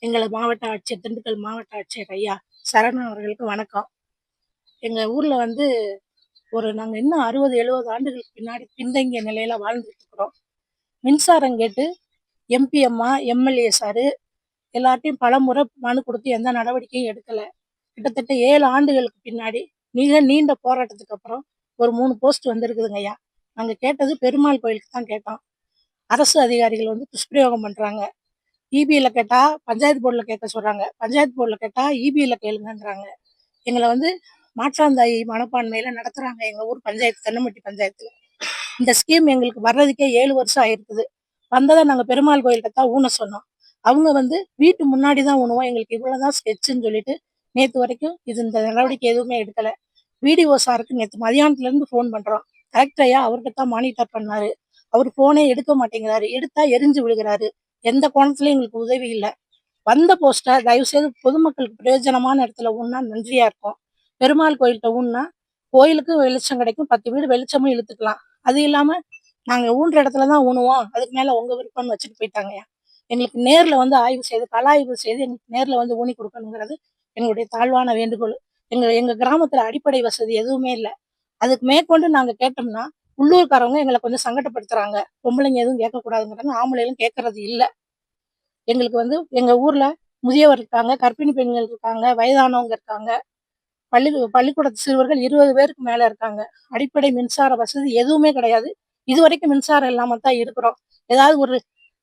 எங்கள மாவட்ட ஆட்சியர் திண்டுக்கல் மாவட்ட ஆட்சியர் ஐயா சரவணன் அவர்களுக்கு வணக்கம். எங்க ஊர்ல வந்து நாங்க இன்னும் 60, 70 ஆண்டுகளுக்கு பின்னாடி பின்தங்கிய நிலையில வாழ்ந்துட்டு இருக்கிறோம். மின்சாரம் கேட்டு எம்பி அம்மா, எம்எல்ஏ சாரு எல்லார்ட்டயும் பலமுறை மனு குடுத்து எந்த நடவடிக்கையும் எடுக்கல. கிட்டத்தட்ட 7 ஆண்டுகளுக்கு பின்னாடி மிக நீண்ட போராட்டத்துக்கு அப்புறம் ஒரு 3 போஸ்ட் வந்திருக்குதுங்க ஐயா. நாங்க கேட்டது பெருமாள் கோயிலுக்கு தான் கேட்டோம். அரசு அதிகாரிகள் வந்து துஷ்பிரயோகம் பண்றாங்க. இபில கேட்டா பஞ்சாயத்து போர்டுல கேட்க சொல்றாங்க. பஞ்சாயத்து போர்டுல கேட்டா இபில கேளுங்கன்றாங்க. எங்கள வந்து மாற்றாந்தாய் மனப்பான்மையில நடத்துறாங்க எங்க ஊர் பஞ்சாயத்து, தென்னம்பட்டி பஞ்சாயத்துல. இந்த ஸ்கீம் எங்களுக்கு வர்றதுக்கே 7 வருஷம் ஆயிருக்குது. வந்தத நாங்க பெருமாள் கோயில்கிட்ட தான் ஊன சொன்னோம். அவங்க வந்து வீட்டு முன்னாடி தான் ஊனுவோம். எங்களுக்கு இவ்வளவுதான் ஸ்கெட்சுன்னு சொல்லிட்டு நேத்து வரைக்கும் இந்த நடவடிக்கை எதுவுமே எடுக்கல. விடிஓ சாருக்கு நேத்து மதியானத்துல இருந்து ஃபோன் பண்றோம். கலெக்டர் ஐயா அவர்கிட்ட தான் மானிட்டர் பண்ணாரு. அவர் போனே எடுக்க மாட்டேங்கிறாரு. எடுத்தா எரிஞ்சு விழுகிறாரு. எந்த கோணத்துலயும் எங்களுக்கு உதவி இல்ல. வந்த போஸ்ட தயவு செய்து பொதுமக்களுக்கு பிரயோஜனமான இடத்துல ஊன்னா நன்றியா இருக்கும். பெருமாள் கோயில்கிட்ட ஊன்னா கோயிலுக்கும் வெளிச்சம் கிடைக்கும், 10 வீடு வெளிச்சமும் இழுத்துக்கலாம். அது இல்லாம நாங்க ஊன்ற இடத்துல தான் ஊனுவோம், அதுக்கு மேல உங்க விருப்பம்னு வச்சுட்டு போயிட்டாங்கய்யா. எங்களுக்கு நேர்ல வந்து ஆய்வு செய்து கள ஆய்வு செய்து எங்களுக்கு நேர்ல வந்து ஊனி கொடுக்கணுங்கிறது எங்களுடைய தாழ்வான வேண்டுகோள். எங்க எங்க கிராமத்துல அடிப்படை வசதி எதுவுமே இல்ல. அதுக்கு மேற்கொண்டு நாங்க கேட்டோம்னா உள்ளூர்காரவங்க எங்களை கொஞ்சம் சங்கடப்படுத்துறாங்க. பொம்பளைங்க எதுவும் கேட்கக்கூடாதுங்கிறாங்க, ஆம்பளைகளும் கேட்கறது இல்ல. எங்களுக்கு வந்து எங்க ஊர்ல முதியவர் இருக்காங்க, கர்ப்பிணி பெண்கள் இருக்காங்க, வயதானவங்க இருக்காங்க, பள்ளிக்கூடத்து சிறுவர்கள் 20 பேருக்கு மேல இருக்காங்க. அடிப்படை மின்சார வசதி எதுவுமே கிடையாது. இதுவரைக்கும் மின்சாரம் இல்லாம தான் இருக்கிறோம். ஏதாவது ஒரு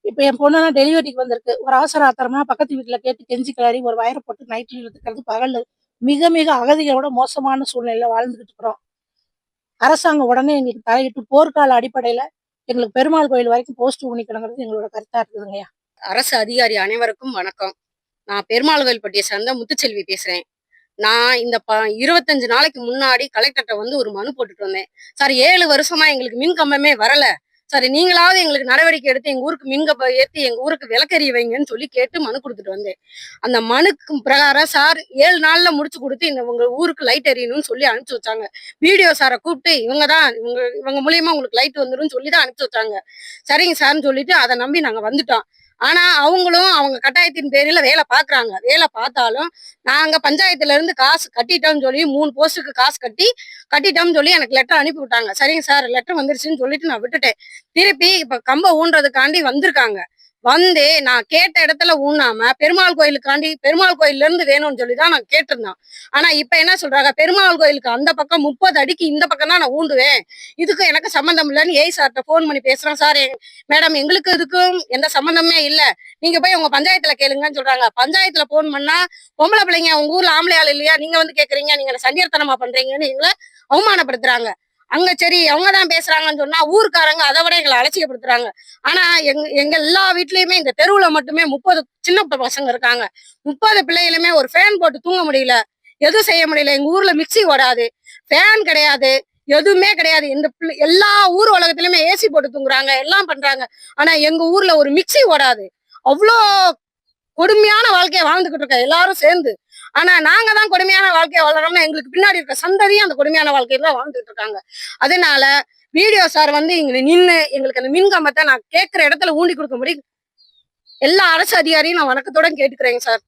இப்ப என் பொண்ணுலாம் டெலிவரிக்கு வந்திருக்கு. ஒரு அவசர ஆத்திரமா பக்கத்து வீட்டுல கேட்டு கெஞ்சி கிளறி ஒரு வயரை போட்டு நைட்ல இழுத்துக்கிறது பகல்ல மிக மிக அகதிகளோட மோசமான சூழ்நிலையில வாழ்ந்துகிட்டு இருக்கிறோம். அரசாங்கம் உடனே எங்களுக்கு தலையிட்டு போர்க்கால அடிப்படையில எங்களுக்கு பெருமாள் கோயில் வரைக்கும் போஸ்ட் ஊனிக்கணுங்கிறது எங்களோட கருத்தா இருக்குதுங்கய்யா. அரசு அதிகாரி அனைவருக்கும் வணக்கம். நான் பெருமாள் கோயில்பட்டியை சேர்ந்த முத்துச்செல்வி பேசுறேன். நான் இந்த 25 நாளைக்கு முன்னாடி கலெக்டர்கிட்ட வந்து ஒரு மனு போட்டுட்டு வந்தேன். சார் 7 வருஷமா எங்களுக்கு மின் கம்பமே வரல. சரி நீங்களாவது எங்களுக்கு நடவடிக்கை எடுத்து எங்க ஊருக்கு மின்கம்பம் ஏற்றி எங்க ஊருக்கு விளக்கெரிய வைங்கன்னு சொல்லி கேட்டு மனு கொடுத்துட்டு வந்தேன். அந்த மனுக்கு பிரகாரம் சார் 7 நாள்ல முடிச்சு கொடுத்து உங்க ஊருக்கு லைட் எரியணும்னு சொல்லி அனுப்பிச்சு வச்சாங்க. வீடியோ சாரை கூப்பிட்டு இவங்க மூலியமா உங்களுக்கு லைட் வந்துடும் சொல்லி தான் அனுப்பிச்சு வச்சாங்க. சரிங்க சார்ன்னு சொல்லிட்டு அதை நம்பி நாங்க வந்துட்டோம். ஆனா அவங்களும் அவங்க கட்டாயத்தின் பேரில வேலை பாக்குறாங்க. வேலை பார்த்தாலும் நாங்க பஞ்சாயத்துல இருந்து காசு கட்டிட்டோம்னு சொல்லி 3 போஸ்ட்டுக்கு காசு கட்டிட்டோம்னு சொல்லி எனக்கு லெட்டர் அனுப்பி விட்டாங்க. சரிங்க சார் லெட்டர் வந்துருச்சுன்னு சொல்லிட்டு நான் விட்டுட்டேன். திருப்பி இப்ப கம்ப ஊன்றதுக்காண்டி வந்திருக்காங்க. வந்து நான் கேட்ட இடத்துல ஊனாம பெருமாள் கோயில்ல இருந்து வேணும்னு சொல்லிதான் நான் கேட்டிருந்தோம். ஆனா இப்ப என்ன சொல்றாங்க, பெருமாள் கோயிலுக்கு அந்த பக்கம் 30 அடிக்கு இந்த பக்கம் தான் நான் ஊண்டுவேன், இதுக்கு எனக்கு சம்மந்தம் இல்லைன்னு சார்ட்ட போன் பண்ணி பேசுறேன். சார் மேடம் எங்களுக்கு இதுக்கும் எந்த சம்மந்தமே இல்ல, நீங்க போய் உங்க பஞ்சாயத்துல கேளுங்கன்னு சொல்றாங்க. பஞ்சாயத்துல போன் பண்ணா பொம்பளை பிள்ளைங்க உங்க ஊர்ல ஆம்பளை ஆள் இல்லையா, நீங்க வந்து கேக்குறீங்க, நீங்க சண்டியர்த்தனமா பண்றீங்கன்னு எங்களை அவமானப்படுத்துறாங்க. அங்க சரி அவங்கதான் பேசுறாங்கன்னு சொன்னா ஊருக்காரங்க அதை விட எங்களை அலட்சியப்படுத்துறாங்க. ஆனா எங்க எல்லா வீட்லயுமே இந்த தெருவுல மட்டுமே 30 சின்ன பசங்க இருக்காங்க. 30 பிள்ளைகளுமே ஒரு ஃபேன் போட்டு தூங்க முடியல, எதுவும் செய்ய முடியல. எங்க ஊர்ல மிக்சி ஓடாது, ஃபேன் கிடையாது, எதுவுமே கிடையாது. இந்த எல்லா ஊர் உலகத்திலுமே ஏசி போட்டு தூங்குறாங்க, எல்லாம் பண்றாங்க. ஆனா எங்க ஊர்ல ஒரு மிக்சி ஓடாது. அவ்வளோ கொடுமையான வாழ்க்கையை வாழ்ந்துகிட்டு இருக்க எல்லாரும் சேர்ந்து. ஆனா நாங்க தான் கொடுமையான வாழ்க்கையை வளரோம்னா எங்களுக்கு பின்னாடி இருக்க சந்ததியும் அந்த கொடுமையான வாழ்க்கையில வாழ்ந்துட்டு இருக்காங்க. அதனால வீடியோ சார் வந்து எங்களுக்கு அந்த மின் கம்பத்தை நான் கேட்கிற இடத்துல ஊண்டி கொடுக்கும்படி எல்லா அரசு அதிகாரியும் நான் வணக்கத்தோட கேட்டுக்கிறேங்க சார்.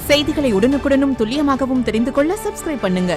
செய்திகளை உடனுக்குடனும் துல்லியமாகவும் தெரிந்து கொள்ள சப்ஸ்கிரைப் பண்ணுங்க.